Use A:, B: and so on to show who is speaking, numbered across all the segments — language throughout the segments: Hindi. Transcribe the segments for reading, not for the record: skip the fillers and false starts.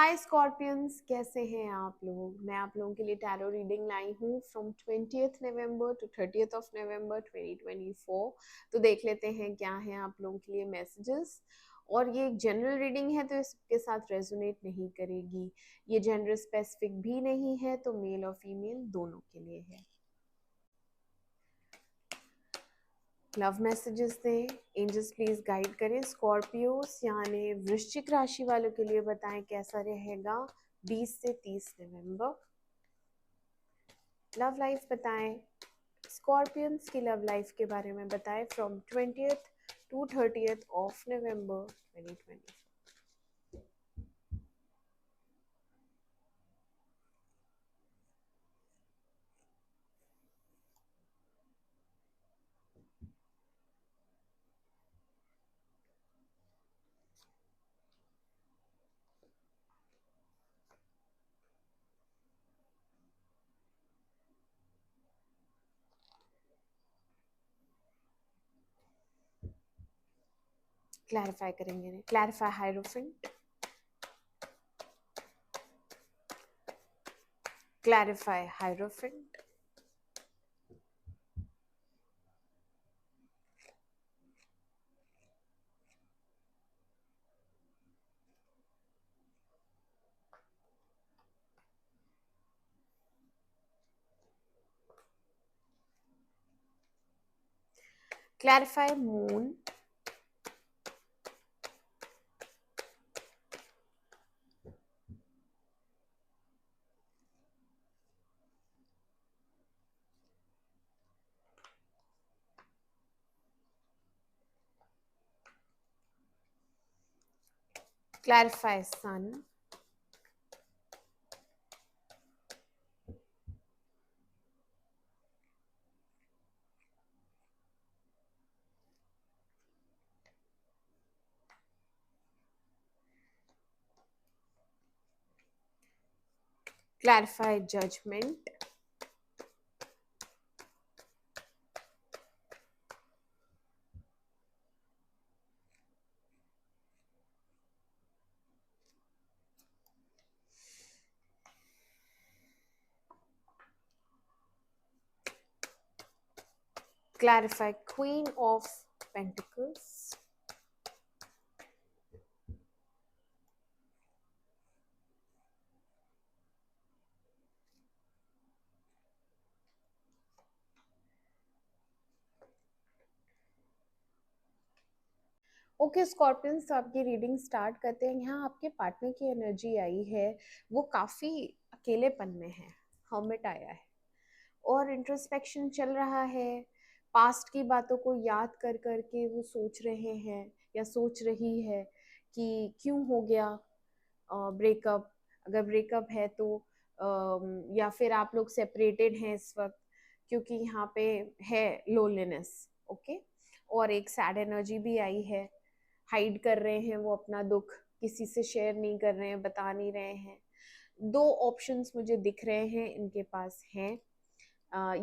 A: हाय स्कॉर्पियंस, कैसे हैं आप लोग। मैं आप लोगों के लिए टैरो रीडिंग लाई हूँ from 20th November to 30th of November 2024। तो देख लेते हैं क्या हैं आप लोगों के लिए मैसेजेस। और ये एक जनरल रीडिंग है तो इसके साथ रेजोनेट नहीं करेगी। ये जेंडर स्पेसिफिक भी नहीं है, तो मेल और फीमेल दोनों के लिए है। लव मैसेजेस दें, एंजल्स प्लीज गाइड करें। स्कॉर्पियोस यानी वृश्चिक राशि वालों के लिए बताएं कैसा रहेगा 20 से 30 नवंबर। लव लाइफ बताएं, स्कॉर्पियंस की लव लाइफ के बारे में बताएं from 20th to 30th of November 2020। Clarify करेंगे, clarify hierophant, clarify hierophant, clarify moon, clarify sun, clarify judgement, clarify queen of pentacles, okay Scorpions, तो आपकी रीडिंग स्टार्ट करते हैं। यहाँ आपके पार्टनर की एनर्जी आई है, वो काफ़ी अकेलेपन में है, हर्मिट आया है और इंट्रोस्पेक्शन चल रहा है। पास्ट की बातों को याद कर कर के वो सोच रहे हैं या सोच रही है कि क्यों हो गया ब्रेकअप, अगर ब्रेकअप है तो या फिर आप लोग सेपरेटेड हैं इस वक्त, क्योंकि यहाँ पे है लोनलीनेस। ओके, और एक सैड एनर्जी भी आई है। हाइड कर रहे हैं वो अपना दुख, किसी से शेयर नहीं कर रहे हैं, बता नहीं रहे हैं। दो ऑप्शंस मुझे दिख रहे हैं इनके पास हैं।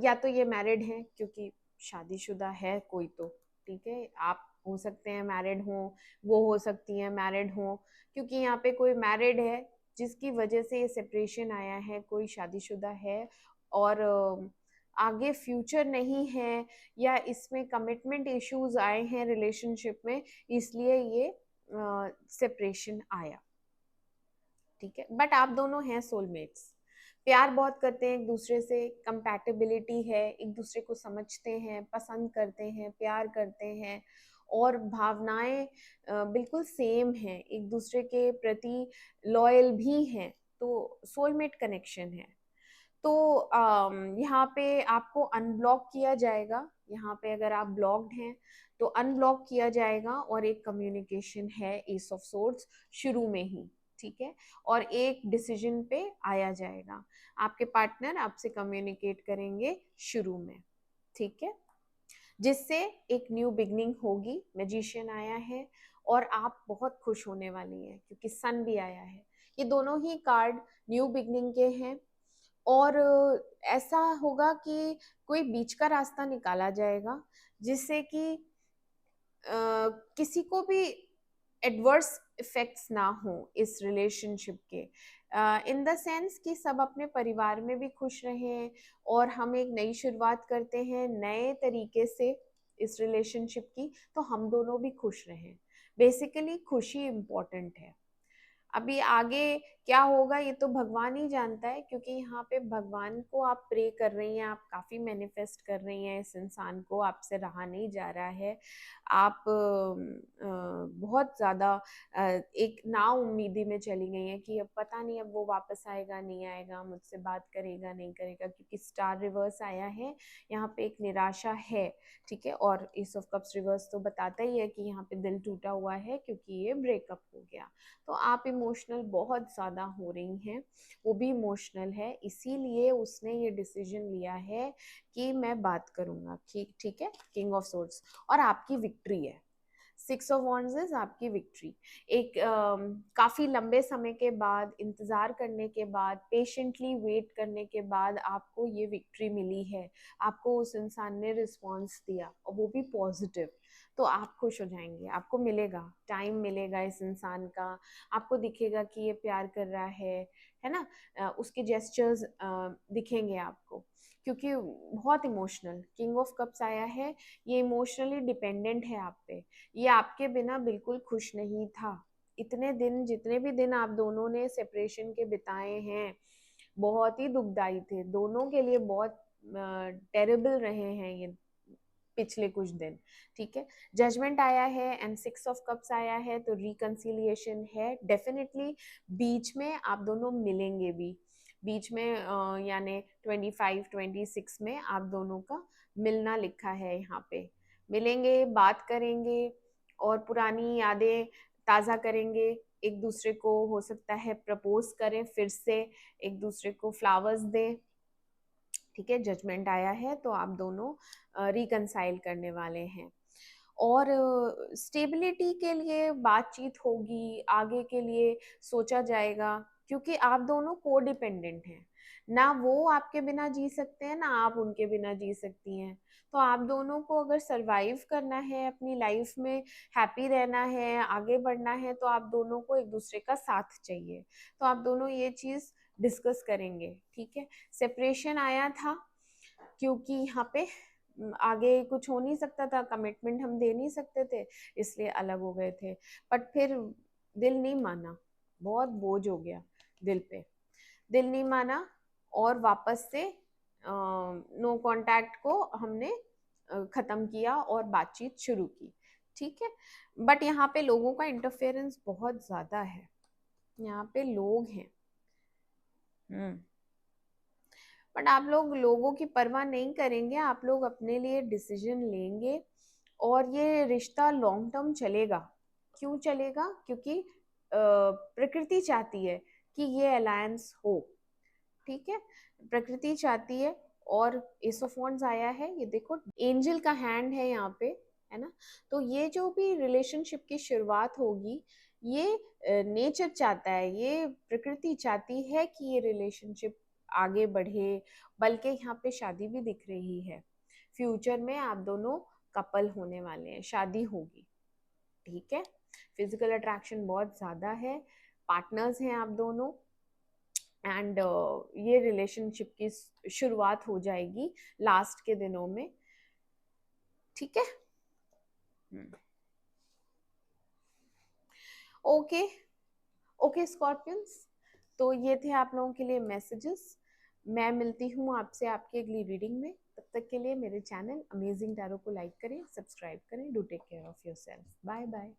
A: या तो ये मैरिड हैं, क्योंकि शादीशुदा है कोई तो, ठीक है, आप हो सकते हैं मैरिड हो, वो हो सकती हैं मैरिड हो, क्योंकि यहाँ पे कोई मैरिड है जिसकी वजह से ये सेपरेशन आया है, कोई शादीशुदा है और आगे फ्यूचर नहीं है, या इसमें कमिटमेंट इश्यूज आए हैं रिलेशनशिप में, इसलिए ये सेपरेशन आया। ठीक है, बट आप दोनों हैं सोलमेट्स, प्यार बहुत करते हैं एक दूसरे से, कंपैटिबिलिटी है, एक दूसरे को समझते हैं, पसंद करते हैं, प्यार करते हैं और भावनाएं बिल्कुल सेम हैं, एक दूसरे के प्रति लॉयल भी हैं। तो सोलमेट कनेक्शन है। तो यहाँ पे आपको अनब्लॉक किया जाएगा। यहाँ पे अगर आप ब्लॉक्ड हैं तो अनब्लॉक किया जाएगा और एक कम्युनिकेशन है एस ऑफ सोर्ड्स शुरू में ही, ठीक है, और एक डिसीजन पे आया जाएगा। आपके पार्टनर आपसे कम्युनिकेट करेंगे शुरू में, ठीक है, जिससे एक न्यू बिगनिंग होगी। मैजिशियन आया है और आप बहुत खुश होने वाली हैं क्योंकि सन भी आया है। ये दोनों ही कार्ड न्यू बिगनिंग के हैं और ऐसा होगा कि कोई बीच का रास्ता निकाला जाएगा जिससे कि किसी को भी एडवर्स इफेक्ट्स ना हो इस रिलेशनशिप के, इन द सेंस कि सब अपने परिवार में भी खुश रहें, और हम एक नई शुरुआत करते हैं नए तरीके से इस रिलेशनशिप की, तो हम दोनों भी खुश रहें। बेसिकली खुशी इम्पोर्टेंट है। अभी आगे क्या होगा ये तो भगवान ही जानता है, क्योंकि यहाँ पे भगवान को आप प्रे कर रही हैं, आप काफ़ी मैनिफेस्ट कर रही हैं इस इंसान को, आपसे रहा नहीं जा रहा है। आप बहुत ज़्यादा एक ना उम्मीदी में चली गई हैं कि अब पता नहीं अब वो वापस आएगा नहीं आएगा, मुझसे बात करेगा नहीं करेगा, क्योंकि स्टार रिवर्स आया है यहाँ पे, एक निराशा है। ठीक है, और एस ऑफ कप्स रिवर्स तो बताता ही है कि यहाँ पे दिल टूटा हुआ है क्योंकि ये ब्रेकअप हो गया। तो आप इमोशनल बहुत ज़्यादा हो रही हैं, वो भी इमोशनल है, इसीलिए उसने ये डिसीजन लिया है कि मैं बात करूँगा। ठीक ठीक है, किंग ऑफ सोर्ड्स, और आपकी विक्ट्री है। 6 ऑफ वॉन्ड्स इज आपकी विक्ट्री। एक काफ़ी लंबे समय के बाद, इंतज़ार करने के बाद, पेशेंटली वेट करने के बाद आपको ये विक्ट्री मिली है। आपको उस इंसान ने रिस्पॉन्स दिया, और वो भी पॉजिटिव। तो आप खुश हो जाएंगे, आपको मिलेगा, टाइम मिलेगा इस इंसान का, आपको दिखेगा कि ये प्यार कर रहा है ना, उसके जेस्चर्स दिखेंगे आपको, क्योंकि बहुत इमोशनल किंग ऑफ कप्स आया है, ये इमोशनली डिपेंडेंट है आप पे, ये आपके बिना बिल्कुल खुश नहीं था। इतने दिन, जितने भी दिन आप दोनों ने सेपरेशन के बिताए हैं, बहुत ही दुखदाई थे दोनों के लिए, बहुत टेरेबल रहे हैं ये पिछले कुछ दिन। ठीक है, जजमेंट आया है एंड 6 ऑफ कप्स आया है, तो रिकंसिलिएशन है डेफिनेटली। बीच में आप दोनों मिलेंगे भी, बीच में यानी 25-26 में आप दोनों का मिलना लिखा है यहाँ पे। मिलेंगे, बात करेंगे, और पुरानी यादें ताज़ा करेंगे, एक दूसरे को हो सकता है प्रपोज करें फिर से, एक दूसरे को फ्लावर्स दें। ठीक है, जजमेंट आया है, तो आप दोनों रिकंसाइल करने वाले हैं, और स्टेबिलिटी के लिए बातचीत होगी, आगे के लिए सोचा जाएगा, क्योंकि आप दोनों कोडिपेंडेंट हैं, ना वो आपके बिना जी सकते हैं ना आप उनके बिना जी सकती हैं। तो आप दोनों को अगर सरवाइव करना है अपनी लाइफ में, हैप्पी रहना है, आगे बढ़ना है, तो आप दोनों को एक दूसरे का साथ चाहिए। तो आप दोनों ये चीज़ डिस्कस करेंगे। ठीक है, सेपरेशन आया था क्योंकि यहाँ पे आगे कुछ हो नहीं सकता था, कमिटमेंट हम दे नहीं सकते थे, इसलिए अलग हो गए थे। बट फिर दिल नहीं माना, बहुत बोझ हो गया दिल पे, दिल नहीं माना, और वापस से नो कांटेक्ट को हमने ख़त्म किया और बातचीत शुरू की। ठीक है, बट यहाँ पे लोगों का इंटरफेरेंस बहुत ज़्यादा है, यहाँ पे लोग हैं। बट आप लोग लोगों की परवाह नहीं करेंगे, आप लोग अपने लिए डिसीजन लेंगे, और ये रिश्ता लॉन्ग टर्म चलेगा। क्यों चलेगा? क्योंकि प्रकृति चाहती है कि ये अलायंस हो। ठीक है, प्रकृति चाहती है, और एस ऑफ वॉन्ड्स आया है, ये देखो एंजल का हैंड है यहाँ पे, है ना। तो ये जो भी रिलेशनशिप की शुरुआत होगी, ये नेचर चाहता है, ये प्रकृति चाहती है कि ये रिलेशनशिप आगे बढ़े, बल्कि यहाँ पे शादी भी दिख रही है। फ्यूचर में आप दोनों कपल होने वाले हैं, शादी होगी। ठीक है, फिजिकल अट्रैक्शन बहुत ज़्यादा है, पार्टनर्स हैं आप दोनों, एंड ये रिलेशनशिप की शुरुआत हो जाएगी लास्ट के दिनों में। ठीक है, ओके ओके स्कॉर्पियंस, तो ये थे आप लोगों के लिए मैसेजेस। मैं मिलती हूँ आपसे आपकी अगली रीडिंग में, तब तक के लिए मेरे चैनल अमेजिंग टैरो को लाइक करें, सब्सक्राइब करें। Do take care of yourself, bye bye.